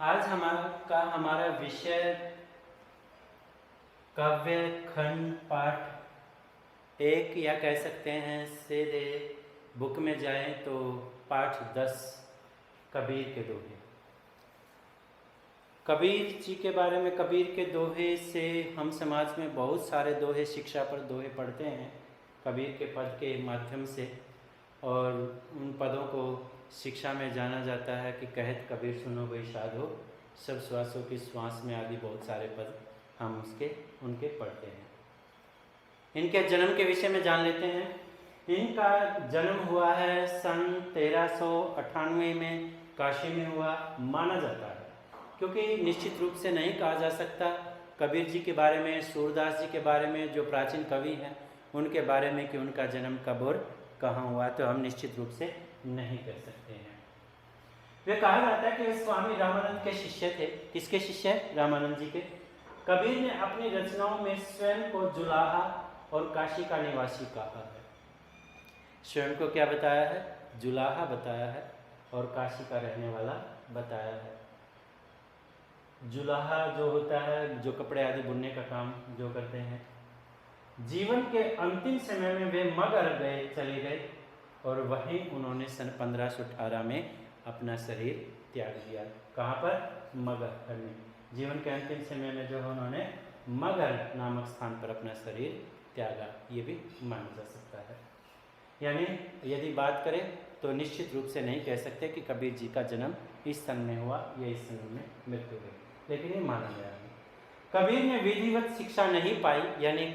आज हमारा विषय काव्य खंड पाठ 1 या कह सकते हैं सीधे बुक में जाएं तो पाठ 10 कबीर के दोहे। कबीर जी के बारे में, कबीर के दोहे से हम समाज में बहुत सारे दोहे, शिक्षा पर दोहे पढ़ते हैं कबीर के पद के माध्यम से, और उन पदों को शिक्षा में जाना जाता है कि कहत कबीर सुनो भाई साध हो, सब श्वासों की श्वास में, आदि बहुत सारे पद हम उनके पढ़ते हैं। इनके जन्म के विषय में जान लेते हैं। इनका जन्म हुआ है सन 1398 में, काशी में हुआ माना जाता है, क्योंकि निश्चित रूप से नहीं कहा जा सकता कबीर जी के बारे में, सूरदास जी के बारे में, जो प्राचीन कवि हैं उनके बारे में कि उनका जन्म कब और कहाँ हुआ, तो हम निश्चित रूप से नहीं कर सकते हैं। वे कहा जाता है कि वे स्वामी रामानंद के शिष्य थे। किसके शिष्य? रामानंद जी के। कबीर ने अपनी रचनाओं में स्वयं को जुलाहा और काशी का निवासी कहा है। स्वयं को क्या बताया है? जुलाहा बताया है, और काशी का रहने वाला बताया है। जुलाहा जो होता है, जो कपड़े आदि बुनने का काम जो करते हैं, जीवन के अंतिम समय में वे मगध चले गए, और वहीं उन्होंने सन 1518 में अपना शरीर त्याग दिया। कहाँ पर? मगध में। जीवन के अंतिम समय में जो उन्होंने मगध नामक स्थान पर अपना शरीर त्यागा, ये भी माना जा सकता है। यानी यदि बात करें तो निश्चित रूप से नहीं कह सकते कि कबीर जी का जन्म इस सन में हुआ या इस सन में मृत्यु हुई, लेकिन ये माना गया है। कबीर ने विधिवत शिक्षा नहीं पाई, यानी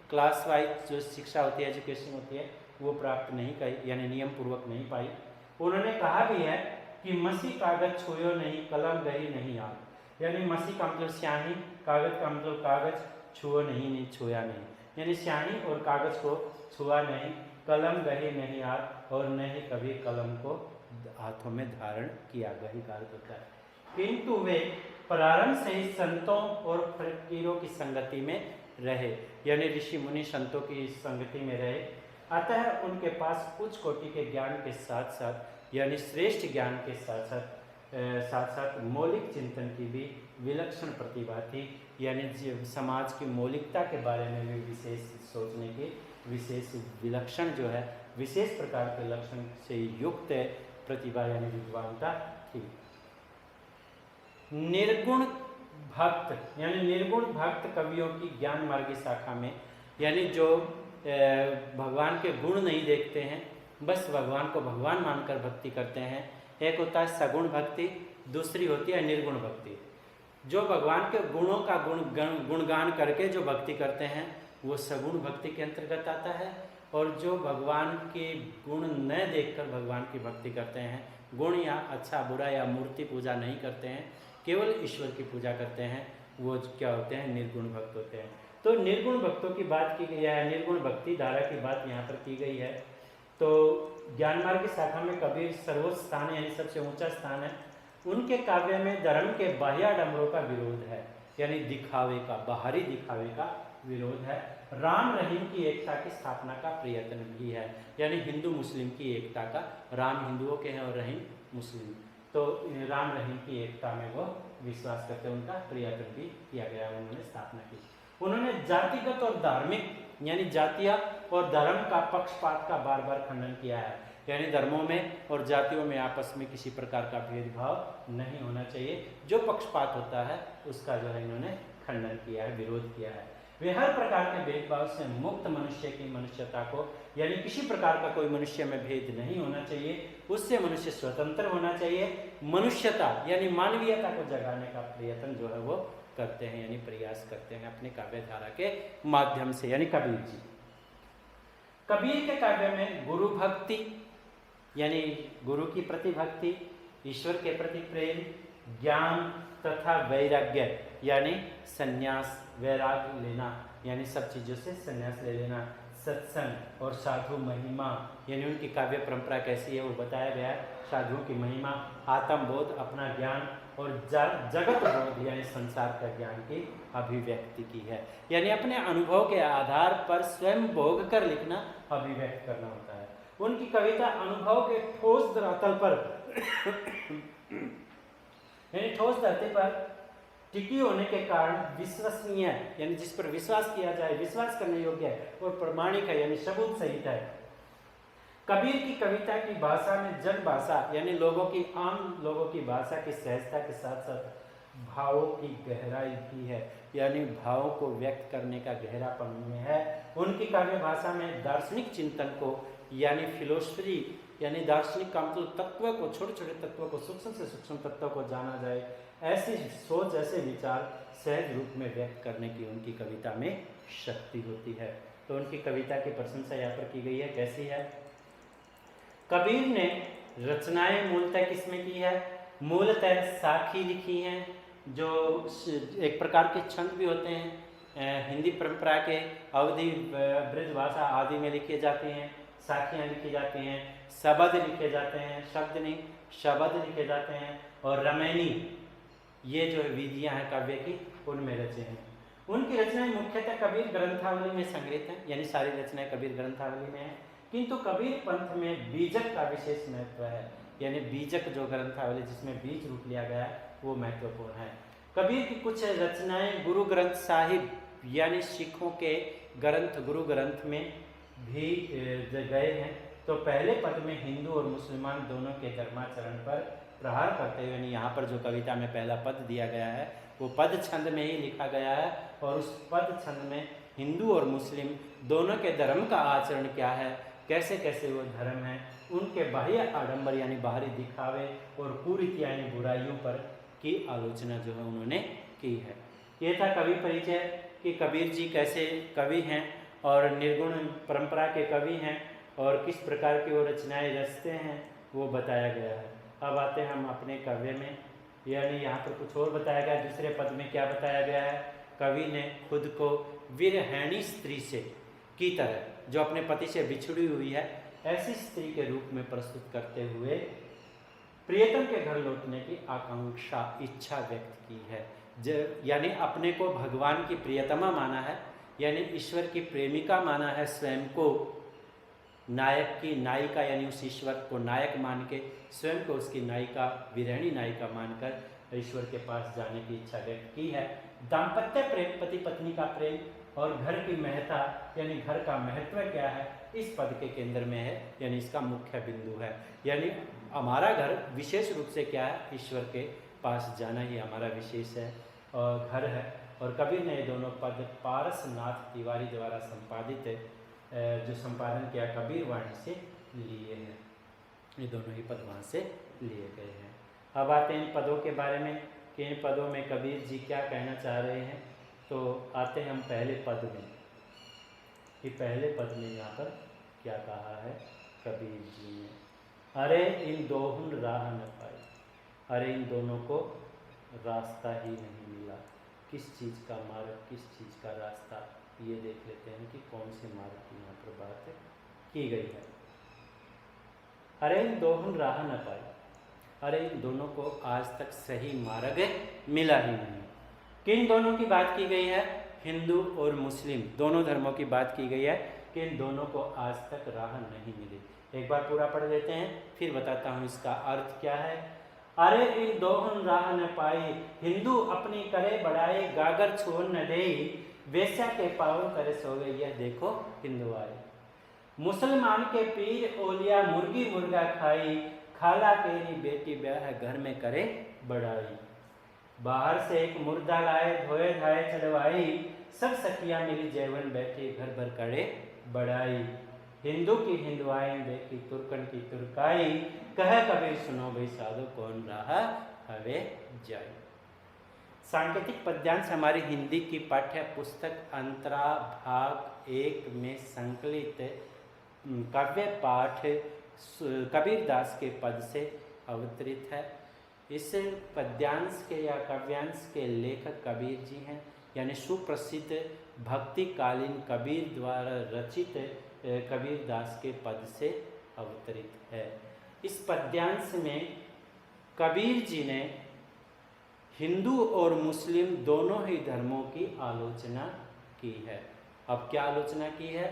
क्लास वाइज जो शिक्षा होती है, एजुकेशन होती है, वो प्राप्त नहीं की, यानी नियम पूर्वक नहीं पाई। उन्होंने कहा भी है कि मसी कागज छुयो नहीं, कलम गही नहीं आग। यानी मसी का मतलब स्याही, कागज का मतलब कागज, छुओ नहीं छुआ नहीं, यानी स्याही और कागज को छुआ नहीं, कलम गही नहीं आग, और न ही कभी कलम को हाथों में धारण किया, गही का अर्थ होता है। किंतु वे प्रारंभ से ही संतों और फकीरों की संगति में रहे, यानी ऋषि मुनि संतों की संगति में रहे। अतः उनके पास उच्च कोटि के ज्ञान के साथ साथ, यानी श्रेष्ठ ज्ञान के साथ साथ मौलिक चिंतन की भी विलक्षण प्रतिभा थी, यानी समाज की मौलिकता के बारे में भी विशेष सोचने की, विशेष विलक्षण जो है, विशेष प्रकार के लक्षण से युक्त प्रतिभा यानी विद्वानता थी। निर्गुण भक्त, यानी निर्गुण भक्त कवियों की ज्ञान मार्गी शाखा में, यानी जो भगवान के गुण नहीं देखते हैं, बस भगवान को भगवान मानकर भक्ति करते हैं। एक होता है सगुण भक्ति, दूसरी होती है निर्गुण भक्ति। जो भगवान के गुणों का गुणगान करके जो भक्ति करते हैं वो सगुण भक्ति के अंतर्गत आता है, और जो भगवान के गुण न देखकर भगवान की भक्ति करते हैं, गुण या अच्छा बुरा या मूर्ति पूजा नहीं करते हैं, केवल ईश्वर की पूजा करते हैं, वो क्या होते हैं? निर्गुण भक्त होते हैं। तो निर्गुण भक्तों की बात की गई है, निर्गुण भक्ति धारा की बात यहाँ पर की गई है। तो ज्ञान मार्ग की शाखा में कबीर सर्वोच्च स्थान, यानी सबसे ऊंचा स्थान है। उनके काव्य में धर्म के बाह्याडंबरों का विरोध है, यानी दिखावे का, बाहरी दिखावे का विरोध है। राम रहीम की एकता की स्थापना का प्रयत्न भी है, यानी हिंदू मुस्लिम की एकता का। राम हिंदुओं के हैं और रहीम मुस्लिम, तो राम रहीम की एकता में वो विश्वास करते हैं, उनका प्रयत्न भी किया गया, उन्होंने स्थापना की। उन्होंने जातिगत और धार्मिक, यानी जातिया और धर्म का पक्षपात का बार बार खंडन किया है, यानी धर्मों में और जातियों में आपस में किसी प्रकार का भेदभाव नहीं होना चाहिए। जो पक्षपात होता है उसका जो है इन्होंने खंडन किया है, विरोध किया है। वे हर प्रकार के भेदभाव से मुक्त मनुष्य की मनुष्यता को, यानी किसी प्रकार का कोई मनुष्य में भेद नहीं होना चाहिए, उससे मनुष्य स्वतंत्र होना चाहिए। मनुष्यता यानी मानवीयता को जगाने का प्रयत्न जो है वो करते हैं, यानी प्रयास करते हैं अपने काव्य धारा के माध्यम से, यानी कबीर जी। कबीर के काव्य में गुरु भक्ति, यानी गुरु की प्रति भक्ति, ईश्वर के प्रति प्रेम, ज्ञान तथा वैराग्य, यानी संन्यास, वैराग्य लेना, यानी सब चीज़ों से संन्यास ले लेना, सत्संग और साधु महिमा, यानी उनकी काव्य परंपरा कैसी है वो बताया गया है। साधुओं की महिमा, आत्मबोध, अपना ज्ञान, और जगत बोध यानी संसार का ज्ञान की अभिव्यक्ति की है, यानी अपने अनुभव के आधार पर स्वयं भोग कर लिखना, अभिव्यक्त करना होता है। उनकी कविता अनुभव के ठोस धरातल पर यानी ठोस धरती पर टिकी होने के कारण विश्वसनीय यानी जिस पर विश्वास किया जाए, विश्वास करने योग्य है और प्रमाणिक है यानी सबूत सहित है। कबीर की कविता की भाषा में जन भाषा यानी लोगों की, आम लोगों की भाषा की सहजता के साथ साथ भावों की गहराई भी है, यानी भावों को व्यक्त करने का गहरापन में है। उनकी काव्य भाषा में दार्शनिक चिंतन को यानी फिलोसफी यानी दार्शनिक का मतलब तत्व को, छोटे छोटे तत्वों को, सूक्ष्म से सूक्ष्म तत्वों को जाना जाए, ऐसी सोच, ऐसे विचार सहज रूप में व्यक्त करने की उनकी कविता में शक्ति होती है। तो उनकी कविता की प्रशंसा यहाँ पर की गई है। कैसी है? कबीर ने रचनाएं मूलतः किसमें की है? मूलतः साखी लिखी हैं, जो एक प्रकार के छंद भी होते हैं, हिंदी परंपरा के अवधि ब्रज भाषा आदि में लिखे जाते हैं, साखियाँ लिखी जाती हैं, शब्द लिखे जाते हैं, शब्द नहीं शब्द लिखे जाते हैं, और रमैनी, ये जो विधियाँ हैं काव्य की, उनमें रचे हैं। उनकी रचनाएं मुख्यतः कबीर ग्रंथावली में संग्रहित हैं, यानी सारी रचनाएं कबीर ग्रंथावली में हैं, किंतु कबीर पंथ में बीजक का विशेष महत्व है, यानी बीजक जो ग्रंथावली जिसमें बीज रूप लिया गया है वो महत्वपूर्ण है। कबीर की कुछ रचनाएं गुरु ग्रंथ साहिब यानी सिखों के ग्रंथ गुरु ग्रंथ में भी गए हैं। तो पहले पद में हिंदू और मुसलमान दोनों के धर्माचरण पर प्रहार करते हुए, यानी यहाँ पर जो कविता में पहला पद दिया गया है वो पद छंद में ही लिखा गया है, और उस पद छंद में हिंदू और मुस्लिम दोनों के धर्म का आचरण क्या है, कैसे कैसे वो धर्म है, उनके बाह्य आडंबर यानी बाहरी दिखावे और कुरीति यानी बुराइयों पर की आलोचना जो है उन्होंने की है। ये था कवि परिचय कि कबीर जी कैसे कवि हैं और निर्गुण परंपरा के कवि हैं और किस प्रकार की वो रचनाएं रचते हैं वो बताया गया है। अब आते हैं हम अपने काव्य में, यानी यहाँ पर कुछ और बताया गया। दूसरे पद में क्या बताया गया है? कवि ने खुद को विरहणी स्त्री से की तरह जो अपने पति से बिछड़ी हुई है ऐसी स्त्री के रूप में प्रस्तुत करते हुए प्रियतम के घर लौटने की आकांक्षा, इच्छा व्यक्त की है। यानी अपने को भगवान की प्रियतमा माना है, यानी ईश्वर की प्रेमिका माना है, स्वयं को नायक की नायिका यानी उस ईश्वर को नायक मान के स्वयं को उसकी नायिका, विरहणी नायिका मानकर ईश्वर के पास जाने की इच्छा व्यक्त की है। दाम्पत्य प्रेम, पति पत्नी का प्रेम और घर की महत्ता यानी घर का महत्व क्या है, इस पद के केंद्र में है, यानी इसका मुख्य बिंदु है। यानी हमारा घर विशेष रूप से क्या है? ईश्वर के पास जाना ही हमारा विशेष है और घर है। और कबीर ने ये दोनों पद पारसनाथ तिवारी द्वारा संपादित जो संपादन किया कबीर वाणी से लिए हैं। ये दोनों ही पद वहाँ से लिए गए हैं। अब आते हैं इन पदों के बारे में कि इन पदों में कबीर जी क्या कहना चाह रहे हैं। तो आते हैं हम पहले पद में कि पहले पद में यहाँ पर क्या कहा है कबीर जी ने। अरे इन दोहुन राह न पाई, अरे इन दोनों को रास्ता ही नहीं मिला। किस चीज़ का मार्ग, किस चीज़ का रास्ता, ये देख लेते हैं कि कौन से मार्ग की यहाँ पर बात की गई है। अरे इन दोहुन राह न पाई, अरे इन दोनों को आज तक सही मार्ग मिला ही नहीं। किन दोनों की बात की गई है? हिंदू और मुस्लिम दोनों धर्मों की बात की गई है कि इन दोनों को आज तक राह नहीं मिली। एक बार पूरा पढ़ लेते हैं, फिर बताता हूँ इसका अर्थ क्या है। अरे इन दोहन राह न पाई, हिंदू अपनी करे बढ़ाए, गागर छोड़ न दे, वेश्या के पावन करे सोवे, यह देखो हिंदू आए। मुसलमान के पीर ओलिया मुर्गी मुर्गा खाई, खाला तेरी बेटी ब्याह घर में करे बढ़ाई। बाहर से एक मुर्दा लाए, धोए धाए चढ़वाई, सब सखियां मिली जैवन बैठी, घर भर करे बढ़ाई। हिंदू की हिंदुआई देखी, तुर्कन की तुर्काई, कह कबीर सुनो भाई साधु, कौन रहा हवे जाई। सांकेतिक पद्यांश हमारी हिंदी की पाठ्य पुस्तक अंतरा भाग 1 में संकलित काव्य पाठ कबीरदास के पद से अवतरित है। इस पद्यांश के या काव्यांश के लेखक कबीर जी हैं, यानी सुप्रसिद्ध भक्तिकालीन कबीर द्वारा रचित कबीरदास के पद से अवतरित है। इस पद्यांश में कबीर जी ने हिंदू और मुस्लिम दोनों ही धर्मों की आलोचना की है। अब क्या आलोचना की है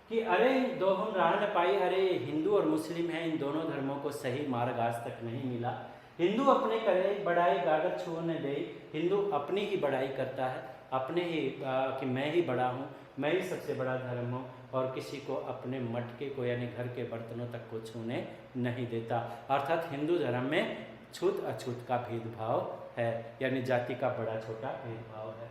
कि अरे दोनों राह न पाई, अरे हिंदू और मुस्लिम हैं, इन दोनों धर्मों को सही मार्ग आज तक नहीं मिला। हिंदू अपने करे बड़ाई गागर छूने दे, हिंदू अपनी ही बड़ाई करता है, अपने ही कि मैं ही बड़ा हूँ, मैं ही सबसे बड़ा धर्म हूँ, और किसी को अपने मटके को यानी घर के बर्तनों तक को छूने नहीं देता। अर्थात हिंदू धर्म में छूत अछूत का भेदभाव है, यानी जाति का बड़ा छोटा भेदभाव है।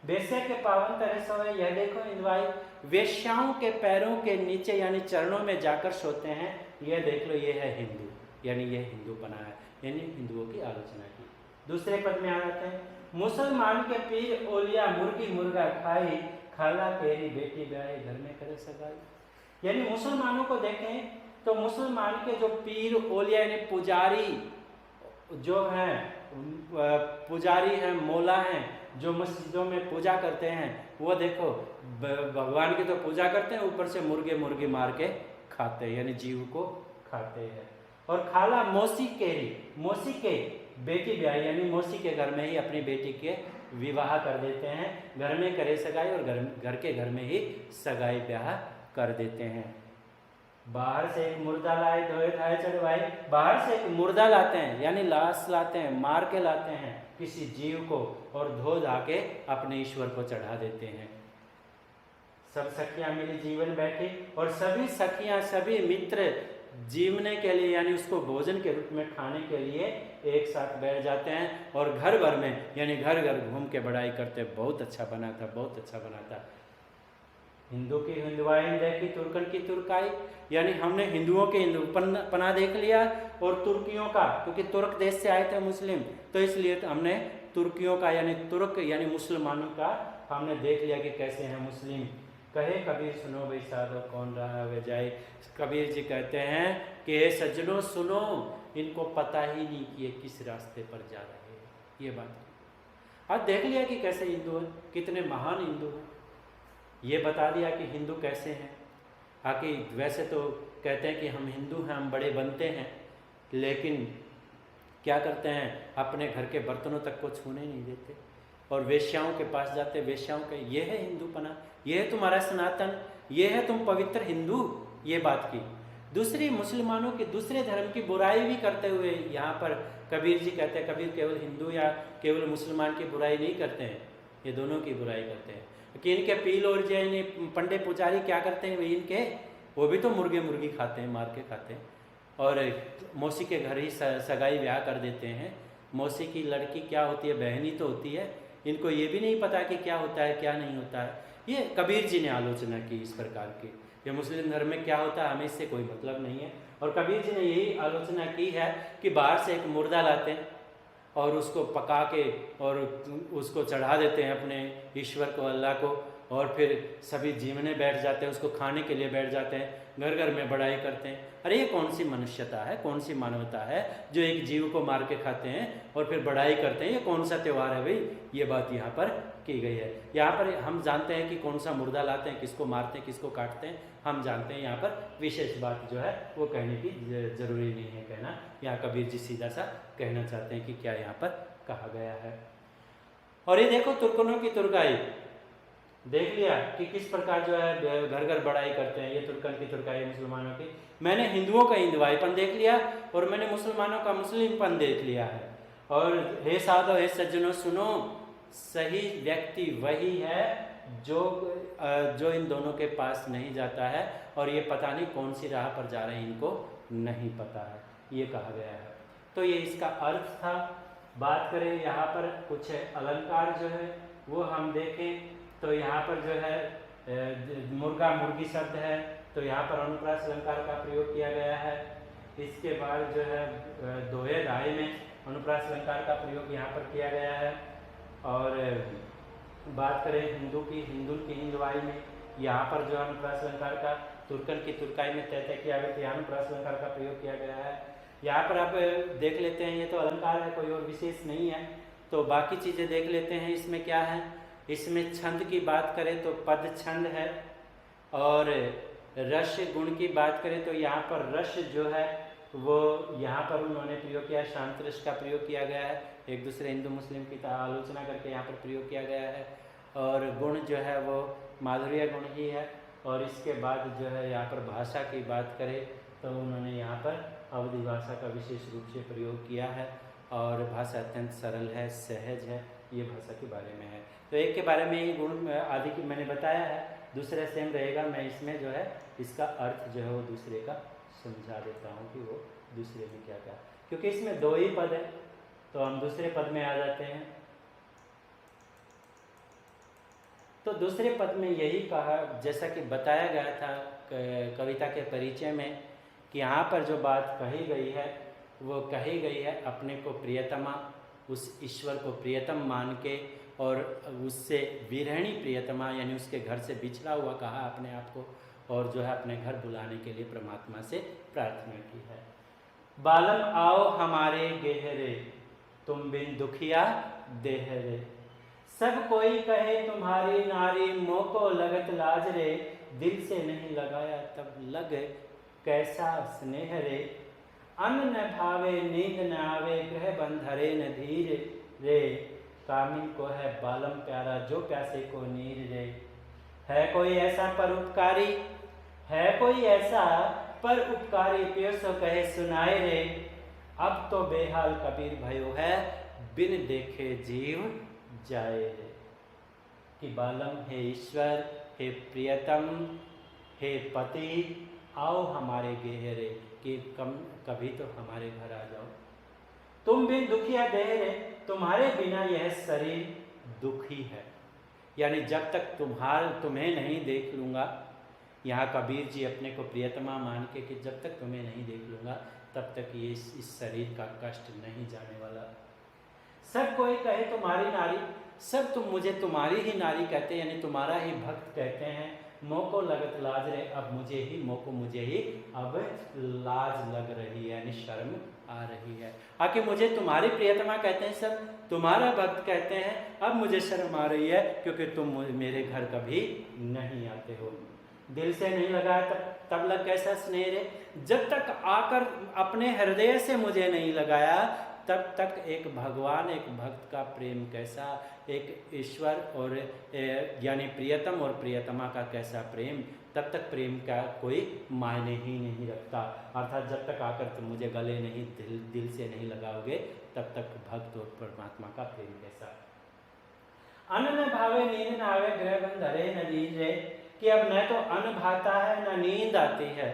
वेश्या के पावन तरह सोए, यह देखो हिंदुआई वेश्याओं के पैरों के नीचे यानी चरणों में जाकर सोते हैं, यह देख लो, ये है हिंदू, यानी यह हिंदूपना है, यानी हिंदुओं की आलोचना की। दूसरे पद में आ जाते हैं, मुसलमान के पीर ओलिया मुर्गी मुर्गा खाई, खाला केरी बेटी ब्याही घर में करे सगाई। यानी मुसलमानों को देखें तो मुसलमान के जो पीर ओलिया यानी पुजारी जो हैं, पुजारी हैं, मौला हैं, जो मस्जिदों में पूजा करते हैं, वो देखो भगवान की तो पूजा करते हैं, ऊपर से मुर्गे मुर्गी मार के खाते हैं, यानी जीव को खाते हैं। और खाला मौसी के बेटी ब्याह, यानी मौसी के घर में ही अपनी बेटी के विवाह कर देते हैं, घर में करे सगाई, और घर के घर में ही सगाई ब्याह कर देते हैं। बाहर से एक मुर्दा लाए धोए धाए चढ़वाए, बाहर से एक मुर्दा लाते हैं यानी लाश लाते हैं, मार के लाते हैं किसी जीव को, और धो धा के अपने ईश्वर को चढ़ा देते हैं। सब सखियां मिली जीवन बैठी, और सभी सखियां सभी मित्र जीवने के लिए यानी उसको भोजन के रूप में खाने के लिए एक साथ बैठ जाते हैं, और घर भर में यानी घर घर घूम के बड़ाई करते, बहुत अच्छा बना था, बहुत अच्छा बना था। हिंदू की हिंदुआई देखी, तुर्कन की तुर्काई, यानी हमने हिंदुओं के हिंदूपना देख लिया, और तुर्कियों का, क्योंकि तुर्क देश से आए थे मुस्लिम, तो इसलिए तो हमने तुर्कियों का यानी तुर्क यानी मुसलमानों का हमने देख लिया कि कैसे हैं मुस्लिम। कहे कबीर सुनो भाई साधो कौन रहा वे जाए, कबीर जी कहते हैं कि हे सज्जनों सुनो, इनको पता ही नहीं कि ये किस रास्ते पर जा रहे हैं। ये बात आज देख लिया कि कैसे हिंदू हैं, कितने महान हिंदू हैं, ये बता दिया कि हिंदू कैसे हैं। आकि वैसे तो कहते हैं कि हम हिंदू हैं, हम बड़े बनते हैं, लेकिन क्या करते हैं, अपने घर के बर्तनों तक को छूने नहीं देते, और वेश्याओं के पास जाते, वेश्याओं के, ये है हिंदूपना, ये है तुम्हारा सनातन, ये है तुम पवित्र हिंदू। ये बात की। दूसरी मुसलमानों के दूसरे धर्म की बुराई भी करते हुए यहाँ पर कबीर जी कहते हैं, कबीर केवल हिंदू या केवल मुसलमान की बुराई नहीं करते हैं, ये दोनों की बुराई करते हैं। कि इनके पील और जैन पंडे पुजारी क्या करते हैं, वही इनके वो भी तो मुर्गे मुर्गी खाते हैं, मार के खाते हैं, और मौसी के घर ही सगाई ब्याह कर देते हैं। मौसी की लड़की क्या होती है, बहन ही तो होती है, इनको ये भी नहीं पता कि क्या होता है क्या नहीं होता है। ये कबीर जी ने आलोचना की इस प्रकार की, ये मुस्लिम धर्म में क्या होता है हमें इससे कोई मतलब नहीं है। और कबीर जी ने यही आलोचना की है कि बाहर से एक मुर्दा लाते हैं और उसको पका के और उसको चढ़ा देते हैं अपने ईश्वर को, अल्लाह को, और फिर सभी जीवने बैठ जाते हैं, उसको खाने के लिए बैठ जाते हैं, घर घर में बड़ाई करते हैं। अरे ये कौन सी मनुष्यता है, कौन सी मानवता है जो एक जीव को मार के खाते हैं और फिर बड़ाई करते हैं, ये कौन सा त्यौहार है भाई। ये बात यहाँ पर की गई है। यहाँ पर हम जानते हैं कि कौन सा मुर्दा लाते हैं, किसको मारते हैं, किसको काटते हैं, हम जानते हैं। यहाँ पर विशेष बात जो है वो कहने की जरूरी नहीं है कहना, यहाँ कबीर जी सीधा सा कहना चाहते हैं कि क्या यहाँ पर कहा गया है। और ये देखो तुर्कनों की तुर्काई, देख लिया कि किस प्रकार जो है घर घर बड़ाई करते हैं। ये तुर्कन की तुर्काई मुसलमानों की, मैंने हिंदुओं का हिंदुआईपन देख लिया और मैंने मुसलमानों का मुस्लिमपन देख लिया है। और हे साधो हे सज्जनों सुनो, सही व्यक्ति वही है जो इन दोनों के पास नहीं जाता है और ये पता नहीं कौन सी राह पर जा रहे हैं, इनको नहीं पता है, ये कहा गया है। तो ये इसका अर्थ था। बात करें यहाँ पर कुछ अलंकार जो है वो हम देखें तो यहाँ पर जो है मुर्गा मुर्गी शब्द है, तो यहाँ पर अनुप्रास अलंकार का प्रयोग किया गया है। इसके बाद जो है दोहे धाये में अनुप्रास अलंकार का प्रयोग यहाँ पर किया गया है। और बात करें हिंदू की हिंदुआई में, यहाँ पर जो अनुप्रास अलंकार का तुर्कन की तुर्काई में तय किया गया, यहाँ अनुप्रास अलंकार का प्रयोग किया गया है। यहाँ पर आप देख लेते हैं, ये तो अलंकार है, कोई और विशेष नहीं है, तो बाकी चीज़ें देख लेते हैं। इसमें क्या है, इसमें छंद की बात करें तो पद छंद है, और रस गुण की बात करें तो यहाँ पर रस जो है वो यहाँ पर उन्होंने प्रयोग किया, शांत रस का प्रयोग किया गया है। एक दूसरे हिंदू मुस्लिम की आलोचना करके यहाँ पर प्रयोग किया गया है। और गुण जो है वो माधुर्य गुण ही है। और इसके बाद जो है यहाँ पर भाषा की बात करें तो उन्होंने यहाँ पर अवधि भाषा का विशेष रूप से प्रयोग किया है और भाषा अत्यंत सरल है, सहज है, ये भाषा के बारे में है। तो एक के बारे में ही गुण आदि की मैंने बताया है, दूसरा सेम रहेगा। मैं इसमें जो है इसका अर्थ जो है वो दूसरे का समझा देता हूँ कि वो दूसरे में क्या क्या, क्योंकि इसमें दो ही पद है तो हम दूसरे पद में आ जाते हैं। तो दूसरे पद में यही कहा, जैसा कि बताया गया था कविता के परिचय में, कि यहाँ पर जो बात कही गई है वो कही गई है अपने को प्रियतमा, उस ईश्वर को प्रियतम मान के, और उससे विरहणी प्रियतमा यानी उसके घर से बिछड़ा हुआ कहा अपने आप को, और जो है अपने घर बुलाने के लिए परमात्मा से प्रार्थना की है। बालम आओ हमारे गेहरे, तुम बिन दुखिया देहरे, सब कोई कहे तुम्हारी नारी, मोह को लगत लाज रे, दिल से नहीं लगाया तब लग कैसा स्नेह रे, अन्न न भावे नींद न आवे, गृह बंधरे न धीर रे, कामिन को है बालम प्यारा, जो प्यासे को नीर रे, है कोई ऐसा परोपकारी, है कोई ऐसा पर उपकारी, पियसो कहे सुनाए रे, अब तो बेहाल कबीर भयो है, बिन देखे जीव जाए रे। कि बालम हे ईश्वर, हे प्रियतम, हे पति, आओ हमारे गेहरे, कि कभी तो हमारे घर आ जाओ। तुम बिन दुखिया देहरे, तुम्हारे बिना यह शरीर दुखी है, यानी जब तक तुम्हें नहीं देख लूँगा, यहाँ कबीर जी अपने को प्रियतमा मान के कि जब तक तुम्हें नहीं देख लूँगा तब तक ये इस शरीर का कष्ट नहीं जाने वाला। सब कोई कहे तुम्हारी नारी, सब तुम मुझे तुम्हारी ही नारी कहते हैं, यानी तुम्हारा ही भक्त कहते हैं। मोह को लगत लाज रे, अब मुझे ही अब लाज लग रही है, यानी शर्म आ रही है। आके मुझे तुम्हारी प्रियतमा कहते हैं, सब तुम्हारा भक्त कहते हैं, अब मुझे शर्म आ रही है क्योंकि तुम मेरे घर कभी नहीं आते हो। दिल से नहीं लगाया तब लग कैसा स्नेह रे, जब तक आकर अपने हृदय से मुझे नहीं लगाया तब तक एक भगवान, एक भक्त का प्रेम कैसा, एक ईश्वर और यानी प्रियतम और प्रियतमा का कैसा प्रेम, तब तक प्रेम का कोई मायने ही नहीं रखता। अर्थात जब तक आकर तुम मुझे गले नहीं दिल से नहीं लगाओगे तब तक भक्त और परमात्मा का प्रेम कैसा। अन्न न भावे नींद न आवे, गृह बंध धरे न दीजे, कि अब न तो अन्न भाता है न नींद आती है,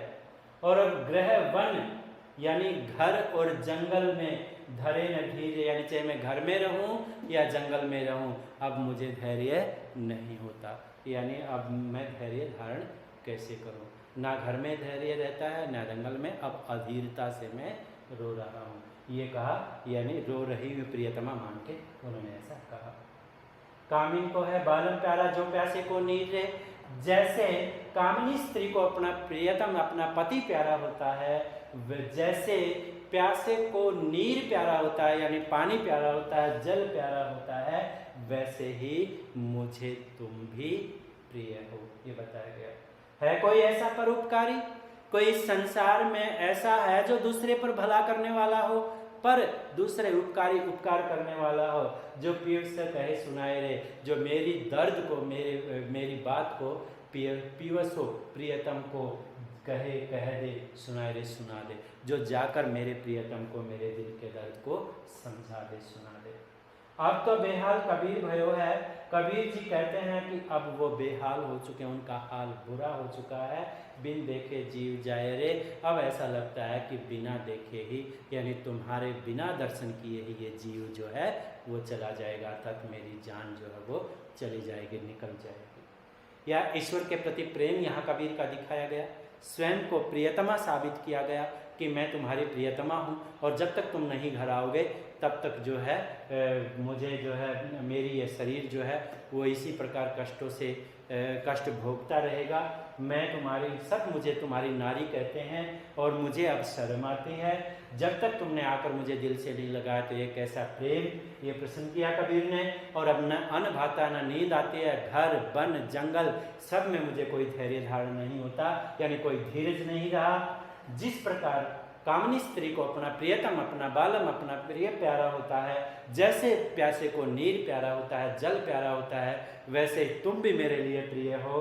और अब गृह वन यानी घर और जंगल में धरे न धीरे, यानी चाहे मैं घर में रहूं या जंगल में रहूं, अब मुझे धैर्य नहीं होता, यानी अब मैं धैर्य धारण कैसे करूं। ना घर में धैर्य रहता है ना जंगल में, अब अधीरता से मैं रो रहा हूं, ये कहा, यानी रो रही हुई प्रियतमा मान के उन्होंने ऐसा कहा। कामिन को है बालम प्यारा, जो प्यासे को नीर रे, जैसे कामिनी स्त्री को अपना प्रियतम अपना पति प्यारा होता है, जैसे प्यासे को नीर प्यारा होता है यानी पानी प्यारा होता है, जल प्यारा होता है, वैसे ही मुझे तुम भी प्रिय हो, ये बताया गया है। कोई ऐसा परोपकारी, कोई संसार में ऐसा है जो दूसरे पर भला करने वाला हो, पर दूसरे उपकारी उपकार करने वाला हो, जो पीयूष से कहे सुनाए रे, जो मेरी दर्द को मेरी बात को पीयूष हो प्रियतम को कह दे, सुनाए रे सुना दे, जो जाकर मेरे प्रियतम को मेरे दिल के दर्द को समझा दे सुना दे। अब तो बेहाल कबीर भयो है, कबीर जी कहते हैं कि अब वो बेहाल हो चुके हैं, उनका हाल बुरा हो चुका है, बिन देखे जीव जाए रे, अब ऐसा लगता है कि बिना देखे ही यानी तुम्हारे बिना दर्शन किए ही ये जीव जो है वो चला जाएगा, अर्थात मेरी जान जो है वो चली जाएगी, निकल जाएगी। या ईश्वर के प्रति प्रेम यहाँ कबीर का दिखाया गया, स्वयं को प्रियतमा साबित किया गया कि मैं तुम्हारी प्रियतमा हूँ, और जब तक तुम नहीं घर आओगे तब तक जो है मुझे जो है मेरी ये शरीर जो है वो इसी प्रकार कष्टों से कष्ट भोगता रहेगा। मैं तुम्हारी, सब मुझे तुम्हारी नारी कहते हैं और मुझे अब शर्म आती है, जब तक तुमने आकर मुझे दिल से नहीं लगाया। तो ये कैसा प्रेम, ये प्रश्न किया कबीर ने। और अब न अन्न भाता न नींद आती है, घर वन जंगल सब में मुझे कोई धैर्य धारण नहीं होता, यानी कोई धीरज नहीं रहा। जिस प्रकार कामनी स्त्री को अपना प्रियतम अपना बालम अपना प्रिय प्यारा होता है, जैसे प्यासे को नीर प्यारा होता है, जल प्यारा होता है, वैसे तुम भी मेरे लिए प्रिय हो।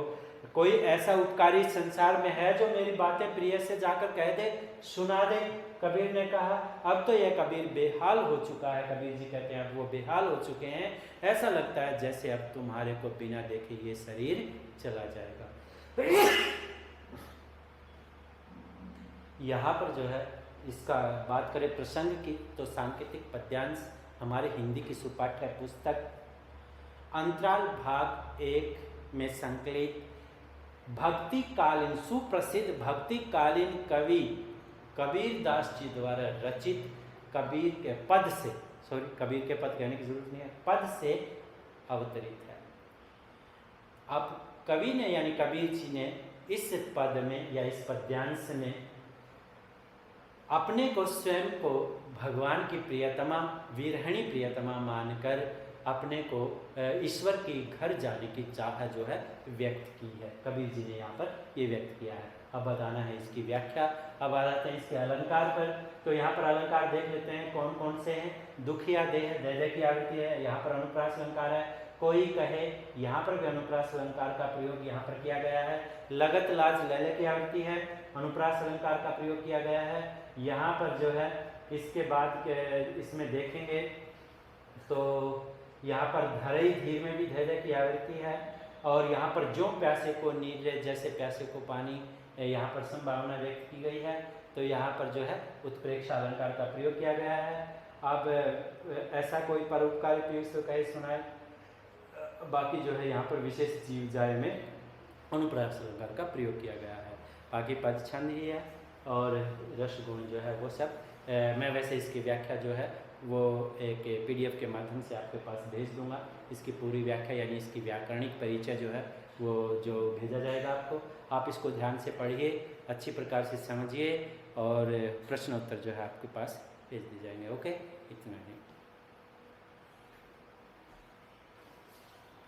कोई ऐसा उपकारी संसार में है जो मेरी बातें प्रिय से जाकर कह दे, सुना दे, कबीर ने कहा अब तो यह कबीर बेहाल हो चुका है। कबीर जी कहते हैं अब वो बेहाल हो चुके हैं, ऐसा लगता है जैसे अब तुम्हारे को बिना देखे ये शरीर चला जाएगा। यहाँ पर जो है इसका बात करें प्रसंग की, तो सांकेतिक पद्यांश हमारे हिंदी की सुपाठ्य पुस्तक अंतराल भाग 1 में संकलित भक्ति कालीन सुप्रसिद्ध भक्ति कालीन कवि कबीर दास जी द्वारा रचित कबीर के पद से, सॉरी कबीर के पद कहने की जरूरत नहीं है, पद से अवतरित है। अब कवि ने यानी कबीर जी ने इस पद में या इस पद्यांश में अपने को स्वयं को भगवान की प्रियतमा वीरहणी प्रियतमा मानकर अपने को ईश्वर की घर जाने की चाह जो है व्यक्त की है। कबीर जी ने यहाँ पर ये व्यक्त किया है। अब बताना है इसकी व्याख्या। अब आ जाते हैं इसके अलंकार पर। तो यहाँ पर अलंकार देख लेते हैं कौन कौन से हैं। दुखिया देह दे की आवृत्ति है, यहाँ पर अनुप्रास अलंकार है। कोई कहे, यहाँ पर भी अनुप्रास अलंकार का प्रयोग यहाँ पर किया गया है। लगत लाज लैले की आवृत्ति है, अनुप्रास अलंकार का प्रयोग किया गया है। यहाँ पर जो है इसके बाद इसमें देखेंगे तो यहाँ पर धरई धीर में भी धैर्य की आवृत्ति है, और यहाँ पर जो प्यासे को नीर ले जैसे प्यासे को पानी, यहाँ पर संभावना व्यक्त की गई है। तो यहाँ पर जो है उत्प्रेक्षा अलंकार का प्रयोग किया गया है। अब ऐसा कोई परोपकारी प्रयोग तो कहे सुनाए, बाकी जो है यहाँ पर विशेष जीव जाय में अनुप्रास अलंकार का प्रयोग किया गया है। बाकी पद छंद ही है और रस गुण जो है वो सब। मैं वैसे इसकी व्याख्या जो है वो एक PDF के माध्यम से आपके पास भेज दूंगा। इसकी पूरी व्याख्या यानी इसकी व्याकरणिक परिचय जो है वो जो भेजा जाएगा आपको, आप इसको ध्यान से पढ़िए, अच्छी प्रकार से समझिए और प्रश्न उत्तर जो है आपके पास भेज दिए जाएंगे। ओके, इतना ही।